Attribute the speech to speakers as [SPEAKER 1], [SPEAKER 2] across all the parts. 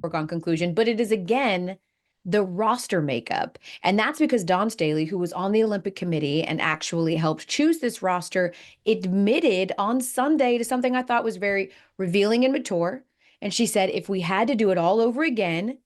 [SPEAKER 1] foregone conclusion, but it is again the roster makeup. And that's because Don Staley, who was on the Olympic Committee and actually helped choose this roster, admitted on Sunday to something I thought was very revealing and mature. And she said, if we had to do it all over again,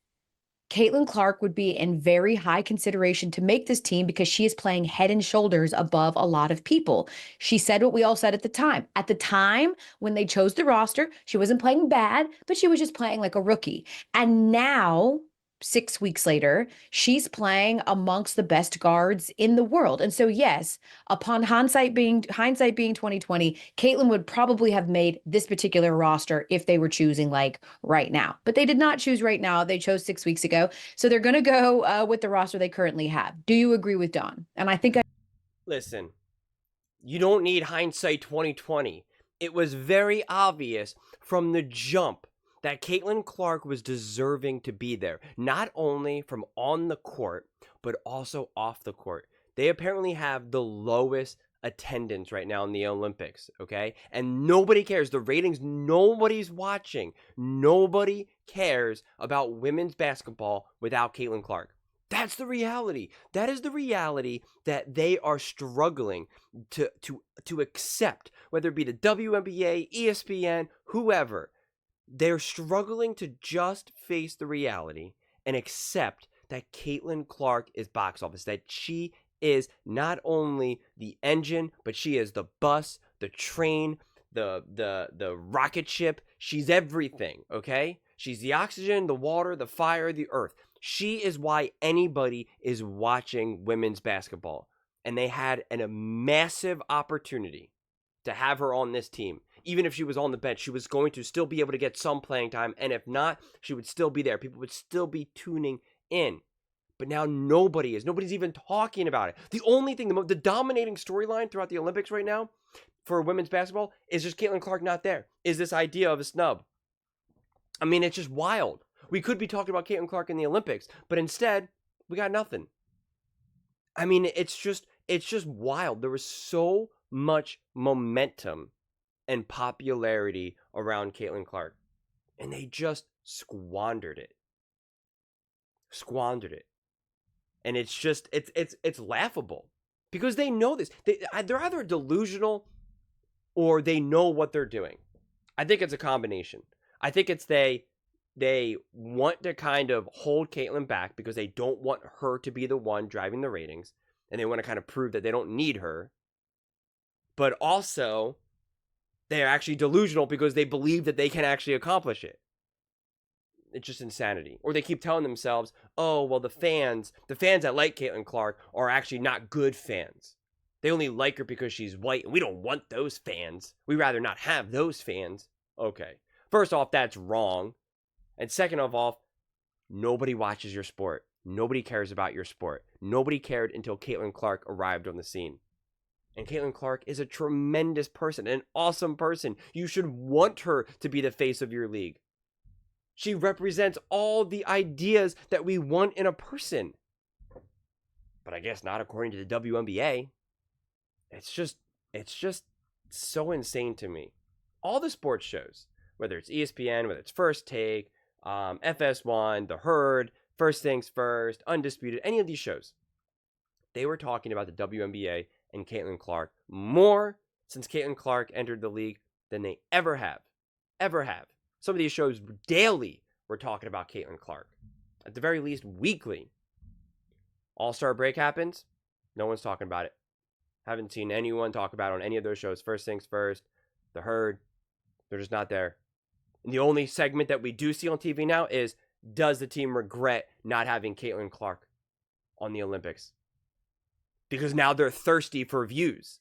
[SPEAKER 1] Caitlin Clark would be in very high consideration to make this team because she is playing head and shoulders above a lot of people. She said what we all said at the time. At the time, when they chose the roster, she wasn't playing bad, but she was just playing like a rookie. And now, 6 weeks later, she's playing amongst the best guards in the world. And so, yes, upon hindsight being 2020, Caitlin would probably have made this particular roster if they were choosing like right now. But they did not choose right now. They chose 6 weeks ago. So they're going to go with the roster they currently have. Do you agree with Don? And I think
[SPEAKER 2] Listen, you don't need hindsight 2020. It was very obvious from the jump that Caitlin Clark was deserving to be there, not only from on the court, but also off the court. They apparently have the lowest attendance right now in the Olympics, okay? And nobody cares. The ratings, nobody's watching. Nobody cares about women's basketball without Caitlin Clark. That's the reality. That is the reality that they are struggling to accept, whether it be the WNBA, ESPN, whoever. They're struggling to just face the reality and accept that Caitlin Clark is box office, that she is not only the engine, but she is the bus, the train, the rocket ship. She's everything, okay? She's the oxygen, the water, the fire, the earth. She is why anybody is watching women's basketball. And they had a massive opportunity to have her on this team. Even if she was on the bench, she was going to still be able to get some playing time. And if not, she would still be there. People would still be tuning in. But now nobody is. Nobody's even talking about it. The only thing, the dominating storyline throughout the Olympics right now for women's basketball is just Caitlin Clark not there. Is this idea of a snub. I mean, it's just wild. We could be talking about Caitlin Clark in the Olympics, but instead, we got nothing. I mean, it's just wild. There was so much momentum and popularity around Caitlin Clark, and they just squandered it. And it's laughable because they know this. They're either delusional or they know what they're doing. I think it's a combination. I think it's they want to kind of hold Caitlin back because they don't want her to be the one driving the ratings, and they want to kind of prove that they don't need her. But also, they're actually delusional because they believe that they can actually accomplish it. It's just insanity. Or they keep telling themselves, oh, well, the fans that like Caitlin Clark are actually not good fans. They only like her because she's white, and we don't want those fans. We'd rather not have those fans. Okay. First off, that's wrong. And second of all, nobody watches your sport. Nobody cares about your sport. Nobody cared until Caitlin Clark arrived on the scene. And Caitlin Clark is a tremendous person, an awesome person. You should want her to be the face of your league. She represents all the ideas that we want in a person. But I guess not according to the WNBA. It's just so insane to me. All the sports shows, whether it's ESPN, whether it's First Take, FS1, The Herd, First Things First, Undisputed, any of these shows, they were talking about the WNBA and Caitlin Clark more since Caitlin Clark entered the league than they ever have. Ever have. Some of these shows daily were talking about Caitlin Clark. At the very least, weekly. All-Star break happens. No one's talking about it. Haven't seen anyone talk about it on any of those shows. First Things First, The Herd. They're just not there. And the only segment that we do see on TV now is, does the team regret not having Caitlin Clark on the Olympics? Because now they're thirsty for views.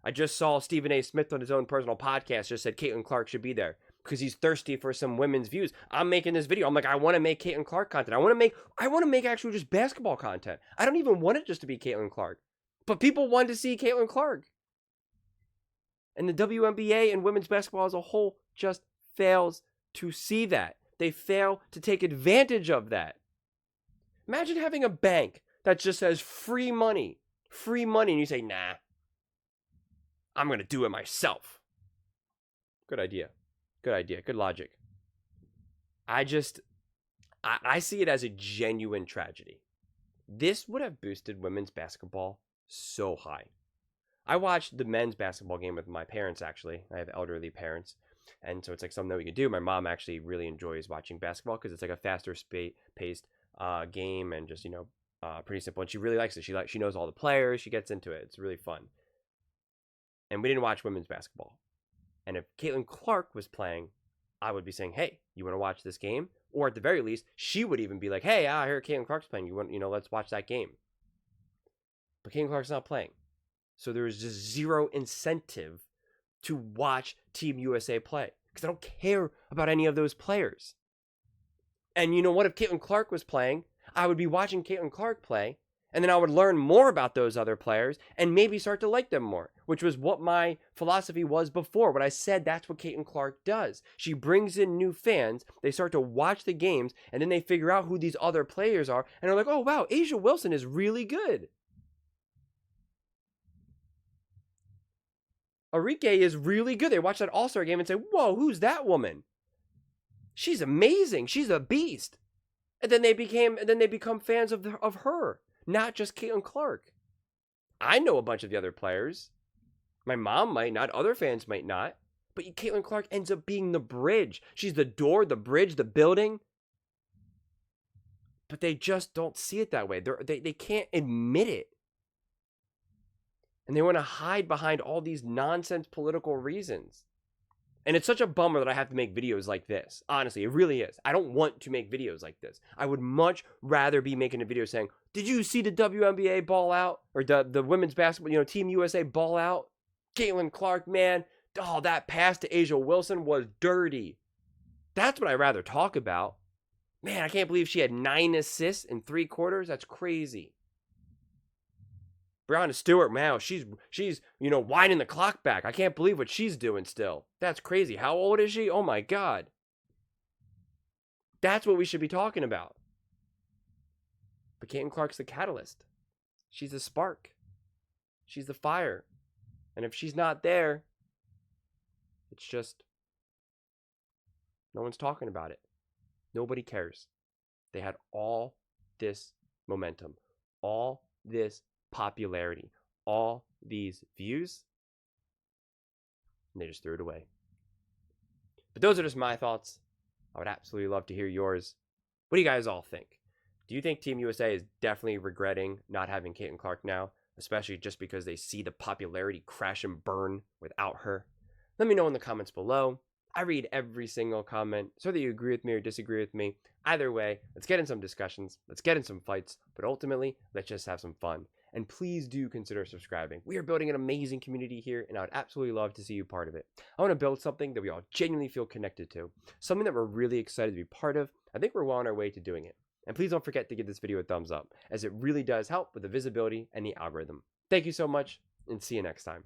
[SPEAKER 2] I just saw Stephen A. Smith on his own personal podcast just said Caitlin Clark should be there because he's thirsty for some women's views. I'm making this video. I'm like, I want to make Caitlin Clark content. I want to make actually just basketball content. I don't even want it just to be Caitlin Clark. But people want to see Caitlin Clark. And the WNBA and women's basketball as a whole just fails to see that. They fail to take advantage of that. Imagine having a bank that just says free money, and you say, nah, I'm going to do it myself. Good idea. Good logic. I see it as a genuine tragedy. This would have boosted women's basketball so high. I watched the men's basketball game with my parents, actually. I have elderly parents. And so it's like something that we can do. My mom actually really enjoys watching basketball because it's like a faster paced game and just, pretty simple. And she really likes it. She knows all the players. She gets into it. It's really fun. And we didn't watch women's basketball. And if Caitlin Clark was playing, I would be saying, hey, you want to watch this game? Or at the very least, she would even be like, hey, I hear Caitlin Clark's playing. Let's watch that game. But Caitlin Clark's not playing. So there is just zero incentive to watch Team USA play because I don't care about any of those players. And you know what? If Caitlin Clark was playing, I would be watching Caitlin Clark play, and then I would learn more about those other players and maybe start to like them more, which was what my philosophy was before. When I said that's what Caitlin Clark does. She brings in new fans, they start to watch the games, and then they figure out who these other players are, and they're like, oh, wow, A'ja Wilson is really good. Arike is really good. They watch that All-Star game and say, whoa, who's that woman? She's amazing. She's a beast. And then they become fans of her, not just Caitlin Clark. I know a bunch of the other players. My mom might not. Other fans might not. But Caitlin Clark ends up being the bridge. She's the door, the bridge, the building. But they just don't see it that way. They can't admit it. And they want to hide behind all these nonsense political reasons. And it's such a bummer that I have to make videos like this. Honestly, it really is. I don't want to make videos like this. I would much rather be making a video saying, did you see the WNBA ball out? Or the women's basketball, Team USA ball out? Caitlin Clark, man. Oh, that pass to A'ja Wilson was dirty. That's what I'd rather talk about. Man, I can't believe she had 9 assists in 3 quarters. That's crazy. Breonna Stewart, man, she's winding the clock back. I can't believe what she's doing still. That's crazy. How old is she? Oh my God. That's what we should be talking about. But Caitlin Clark's the catalyst. She's the spark. She's the fire. And if she's not there, it's just no one's talking about it. Nobody cares. They had all this momentum, all this popularity, all these views, and they just threw it away. But those are just my thoughts. I would absolutely love to hear yours. What do you guys all think? Do you think Team USA is definitely regretting not having Caitlin Clark now, especially just because they see the popularity crash and burn without her? Let me know in the comments below. I read every single comment, so whether you agree with me or disagree with me. Either way, let's get in some discussions, let's get in some fights, but ultimately, let's just have some fun. And please do consider subscribing. We are building an amazing community here, and I would absolutely love to see you part of it. I want to build something that we all genuinely feel connected to, something that we're really excited to be part of. I think we're well on our way to doing it. And please don't forget to give this video a thumbs up, as it really does help with the visibility and the algorithm. Thank you so much, and see you next time.